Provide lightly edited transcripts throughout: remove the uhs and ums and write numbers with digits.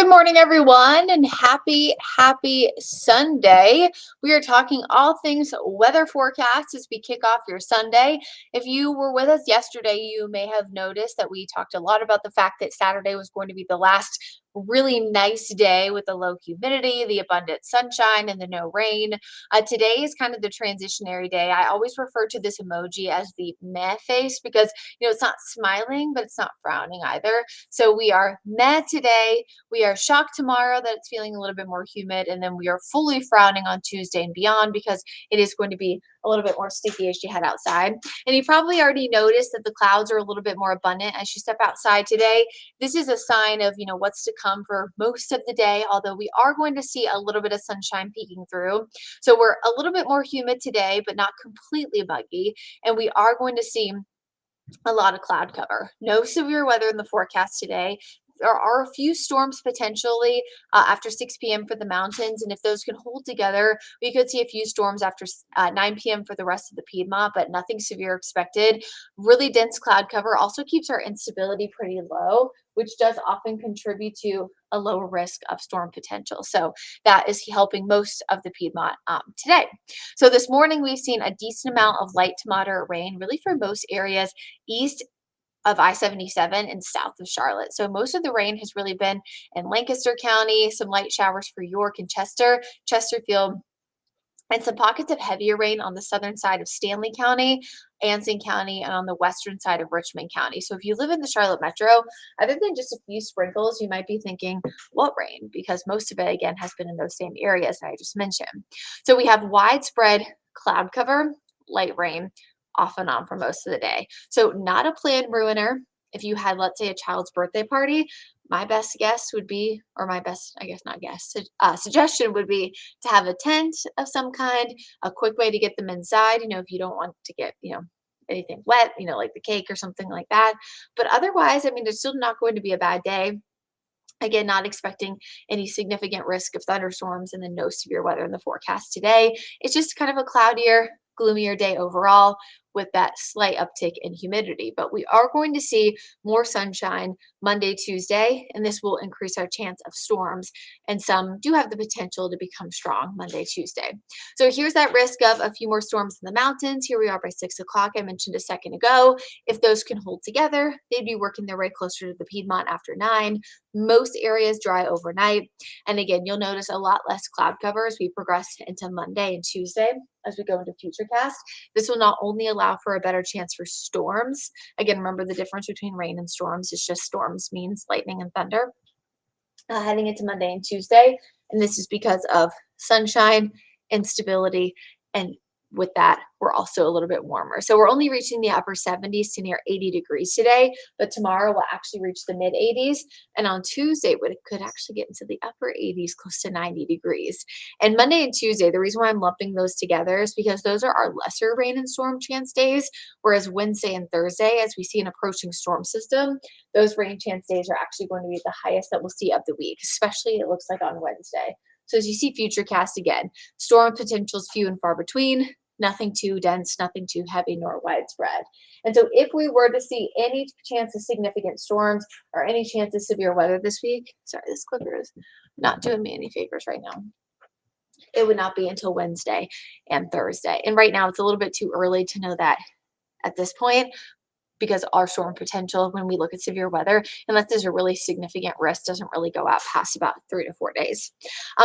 Good morning, everyone, and happy Sunday. We are talking all things weather forecast as we kick off your Sunday. If you were with us yesterday, you may have noticed that we talked a lot about the fact that Saturday was going to be the last really nice day with the low humidity, the abundant sunshine, and the no rain. Today is kind of the transitionary day. I always refer to this emoji as the meh face because it's not smiling, but it's not frowning either. So we are meh today. We are shocked tomorrow that it's feeling a little bit more humid, and then we are fully frowning on Tuesday and beyond because it is going to be a little bit more sticky as you head outside. And you probably already noticed that the clouds are a little bit more abundant as you step outside today. This is a sign of, what's to come for most of the day, although we are going to see a little bit of sunshine peeking through. So we're a little bit more humid today, but not completely muggy. And we are going to see a lot of cloud cover. No severe weather in the forecast today. There are a few storms potentially after 6 p.m. for the mountains, and if those can hold together, we could see a few storms after 9 p.m. for the rest of the Piedmont, but nothing severe expected. Really dense cloud cover also keeps our instability pretty low, which does often contribute to a lower risk of storm potential. So that is helping most of the Piedmont today. So this morning, we've seen a decent amount of light to moderate rain, really for most areas east of I-77 and south of Charlotte. So most of the rain has really been in Lancaster County, some light showers for York and Chesterfield, and some pockets of heavier rain on the southern side of Stanley County, Anson County, and on the western side of Richmond County. So if you live in the Charlotte metro, other than just a few sprinkles, you might be thinking, what rain? Because most of it, again, has been in those same areas that I just mentioned. So we have widespread cloud cover, light rain off and on for most of the day. So not a planned ruiner. If you had, let's say, a child's birthday party, my best guess would be, or my best, I guess not guess, suggestion would be to have a tent of some kind, a quick way to get them inside, if you don't want to get, anything wet, like the cake or something like that. But otherwise, I mean, there's still not going to be a bad day. Again, not expecting any significant risk of thunderstorms and then no severe weather in the forecast today. It's just kind of a cloudier, gloomier day overall with that slight uptick in humidity. But we are going to see more sunshine Monday, Tuesday, and this will increase our chance of storms. And some do have the potential to become strong Monday, Tuesday. So here's that risk of a few more storms in the mountains. Here we are by 6 o'clock. I mentioned a second ago. If those can hold together, they'd be working their way closer to the Piedmont after 9. Most areas dry overnight. And again, you'll notice a lot less cloud cover as we progress into Monday and Tuesday as we go into Futurecast. This will not only allow for a better chance for storms. Again, remember the difference between rain and storms is just storms means lightning and thunder heading into Monday and Tuesday. And this is because of sunshine, instability, and with that, we're also a little bit warmer. So we're only reaching the upper 70s to near 80 degrees today, but tomorrow we'll actually reach the mid 80s. And on Tuesday, it could actually get into the upper 80s, close to 90 degrees. And Monday and Tuesday, the reason why I'm lumping those together is because those are our lesser rain and storm chance days, whereas Wednesday and Thursday, as we see an approaching storm system, those rain chance days are actually going to be the highest that we'll see of the week, especially it looks like on Wednesday. So as you see Futurecast again, storm potentials few and far between, nothing too dense, nothing too heavy nor widespread. And so if we were to see any chance of significant storms or any chance of severe weather this week, sorry, this clicker is not doing me any favors right now. It would not be until Wednesday and Thursday. And right now it's a little bit too early to know that at this point, because our storm potential when we look at severe weather, unless there's a really significant risk, doesn't really go out past about 3 to 4 days.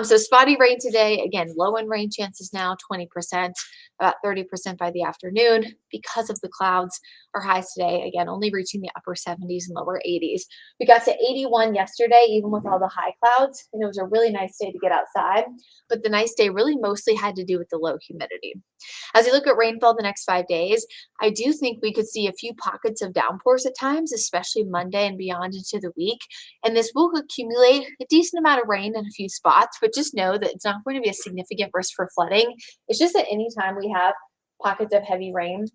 So spotty rain today, again, low in rain chances now, 20%, about 30% by the afternoon because of the clouds. Our highs today, again, only reaching the upper 70s and lower 80s. We got to 81 yesterday, even with all the high clouds, and it was a really nice day to get outside. But the nice day really mostly had to do with the low humidity. As we look at rainfall the next 5 days, I do think we could see a few pockets of downpours at times, especially Monday and beyond into the week. And this will accumulate a decent amount of rain in a few spots, but just know that it's not going to be a significant risk for flooding. It's just that anytime we have pockets of heavy rain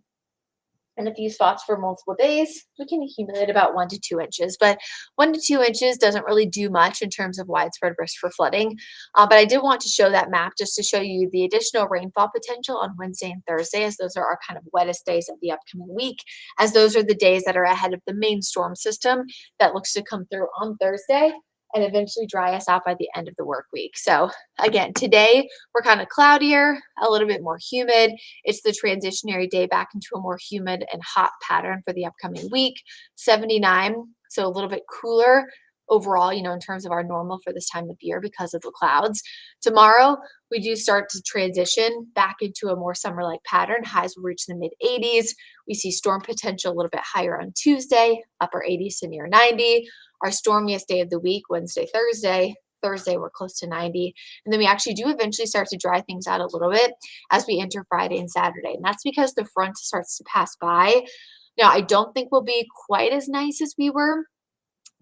in a few spots for multiple days, we can accumulate about 1 to 2 inches. But 1 to 2 inches doesn't really do much in terms of widespread risk for flooding. But I did want to show that map just to show you the additional rainfall potential on Wednesday and Thursday, as those are our kind of wettest days of the upcoming week, as those are the days that are ahead of the main storm system that looks to come through on Thursday. and eventually dry us out by the end of the work week. So again, today we're kind of cloudier, a little bit more humid. It's the transitionary day back into a more humid and hot pattern for the upcoming week. 79, so a little bit cooler overall, in terms of our normal for this time of year because of the clouds. Tomorrow, we do start to transition back into a more summer-like pattern. Highs will reach the mid 80s. We see storm potential a little bit higher on Tuesday, upper 80s to near 90. Our stormiest day of the week, Wednesday, Thursday. Thursday, we're close to 90. And then we actually do eventually start to dry things out a little bit as we enter Friday and Saturday. And that's because the front starts to pass by. Now, I don't think we'll be quite as nice as we were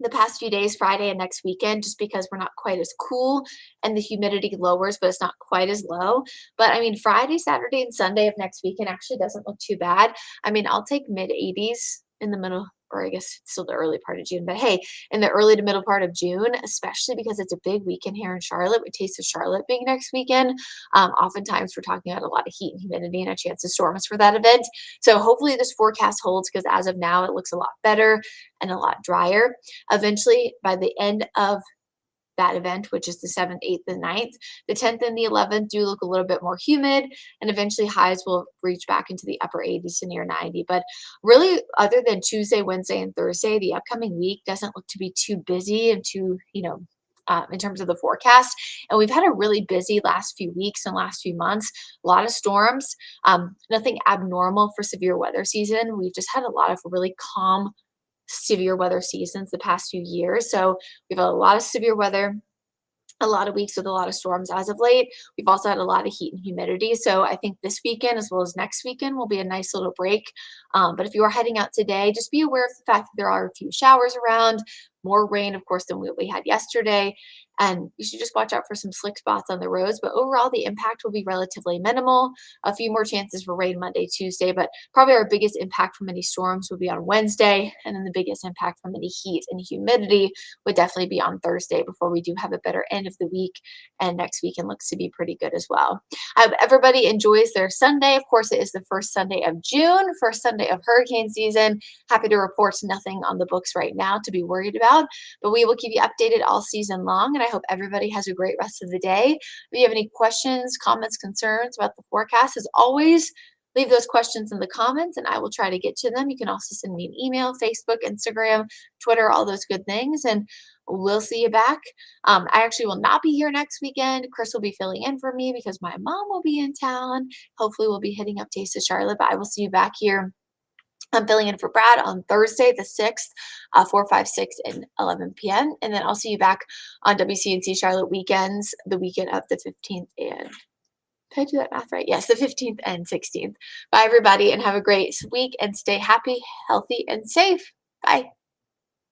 the past few days, Friday and next weekend, just because we're not quite as cool and the humidity lowers, but it's not quite as low. But I mean, Friday, Saturday, and Sunday of next weekend actually doesn't look too bad. I mean, I'll take mid 80s in the middle, or I guess it's still the early part of June, but hey, in the early to middle part of June, especially because it's a big weekend here in Charlotte, with Taste of Charlotte being next weekend. Oftentimes we're talking about a lot of heat and humidity and a chance of storms for that event. So hopefully this forecast holds, because as of now, it looks a lot better and a lot drier. Eventually, by the end of that event, which is the 7th, 8th, and 9th, the 10th and the 11th do look a little bit more humid, and eventually highs will reach back into the upper 80s to near 90. But really, other than Tuesday, Wednesday, and Thursday, the upcoming week doesn't look to be too busy and too, in terms of the forecast. And we've had a really busy last few weeks and last few months, a lot of storms, nothing abnormal for severe weather season. We've just had a lot of really calm severe weather seasons the past few years. So we've had a lot of severe weather, a lot of weeks with a lot of storms as of late. We've also had a lot of heat and humidity. So I think this weekend as well as next weekend will be a nice little break. But if you are heading out today, just be aware of the fact that there are a few showers around, more rain, of course, than what we had yesterday. And you should just watch out for some slick spots on the roads. But overall, the impact will be relatively minimal. A few more chances for rain Monday, Tuesday, but probably our biggest impact from any storms will be on Wednesday. And then the biggest impact from any heat and humidity would definitely be on Thursday before we do have a better end of the week. And next weekend looks to be pretty good as well. I hope everybody enjoys their Sunday. Of course, it is the first Sunday of June, first Sunday of hurricane season. Happy to report nothing on the books right now to be worried about, but we will keep you updated all season long. And I hope everybody has a great rest of the day. If you have any questions, comments, concerns about the forecast, as always, leave those questions in the comments and I will try to get to them. You can also send me an email, Facebook, Instagram, Twitter, all those good things. And we'll see you back. I actually will not be here next weekend. Chris will be filling in for me because my mom will be in town. Hopefully we'll be hitting up Taste of Charlotte, but I will see you back here. I'm filling in for Brad on Thursday, the 6th, 4, 5, 6, and 11 p.m. And then I'll see you back on WCNC Charlotte weekends, the weekend of the 15th and did I do that math right? Yes, the 15th and 16th. Bye, everybody, and have a great week and stay happy, healthy, and safe. Bye.